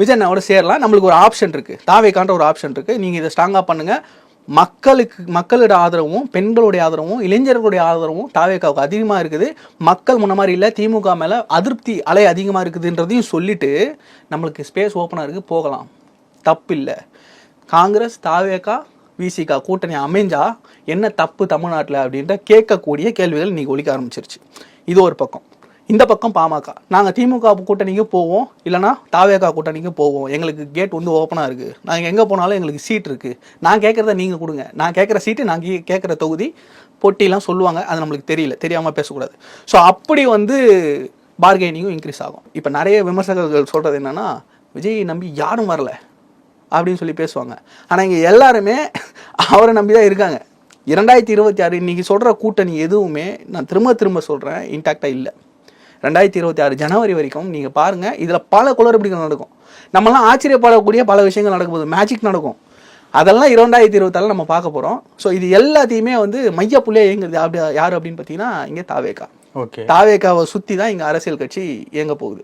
விஜய் அண்ணாவோட சேரலாம். நம்மளுக்கு ஒரு ஆப்ஷன் இருக்குது, தாவேக்கான்ற ஒரு ஆப்ஷன் இருக்குது. நீங்கள் இதை ஸ்ட்ராங்காக பண்ணுங்கள். மக்களோட ஆதரவும், பெண்களுடைய ஆதரவும், இளைஞர்களுடைய ஆதரவும் தாவேக்காவுக்கு அதிகமாக இருக்குது. மக்கள் முன்ன மாதிரி இல்லை, திமுக மேலே அதிருப்தி அலை அதிகமாக இருக்குதுன்றதையும் சொல்லிட்டு நம்மளுக்கு ஸ்பேஸ் ஓப்பனாக இருக்குது, போகலாம், தப்பு இல்லை. காங்கிரஸ், தாவேக்கா, விசிகா கூட்டணி அமைஞ்சா என்ன தப்பு தமிழ்நாட்டில் அப்படின்ற கேட்கக்கூடிய கேள்விகள் இன்றைக்கி ஒலிக்க ஆரம்பிச்சிருச்சு. இது ஒரு பக்கம். இந்த பக்கம் பாமக, நாங்கள் திமுக கூட்டணிக்கு போவோம், இல்லைனா தாவேகா கூட்டணிக்கு போவோம், எங்களுக்கு கேட் வந்து ஓப்பனாக இருக்குது, நாங்கள் எங்கே போனாலும் எங்களுக்கு சீட் இருக்குது, நான் கேட்குறத நீங்கள் கொடுங்க, நான் கேட்குற சீட்டு, நான் கேட்குற தொகுதி, போட்டிலாம் சொல்லுவாங்க. அது நம்மளுக்கு தெரியாமல் பேசக்கூடாது. ஸோ அப்படி வந்து பார்கெனிங்கும் இன்க்ரீஸ் ஆகும். இப்போ நிறைய விமர்சகர்கள் சொல்கிறது என்னென்னா, விஜய் நம்பி யாரும் வரல அப்படின்னு சொல்லி பேசுவாங்க. ஆனால் இங்கே எல்லாருமே அவரை நம்பி தான் இருக்காங்க. 2026 இன்றைக்கி சொல்கிற கூட்டணி எதுவுமே, நான் திரும்ப சொல்கிறேன், இன்டாக்டாக இல்லை. 2026 ஜனவரி வரைக்கும் நீங்கள் பாருங்கள், இதில் பல குளறுபடிகள் நடக்கும். நம்மளாம் ஆச்சரியப்படக்கூடிய பல விஷயங்கள் நடக்கும்போது மேஜிக் நடக்கும். அதெல்லாம் 2026 நம்ம பார்க்க போகிறோம். ஸோ இது எல்லாத்தையுமே வந்து மையப்புள்ளியே இயங்குறது யார் அப்படின்னு பார்த்தீங்கன்னா இங்கே தாவேக்கா. தாவேக்காவை சுற்றி தான் இங்கே அரசியல் கட்சி இயங்க போகுது.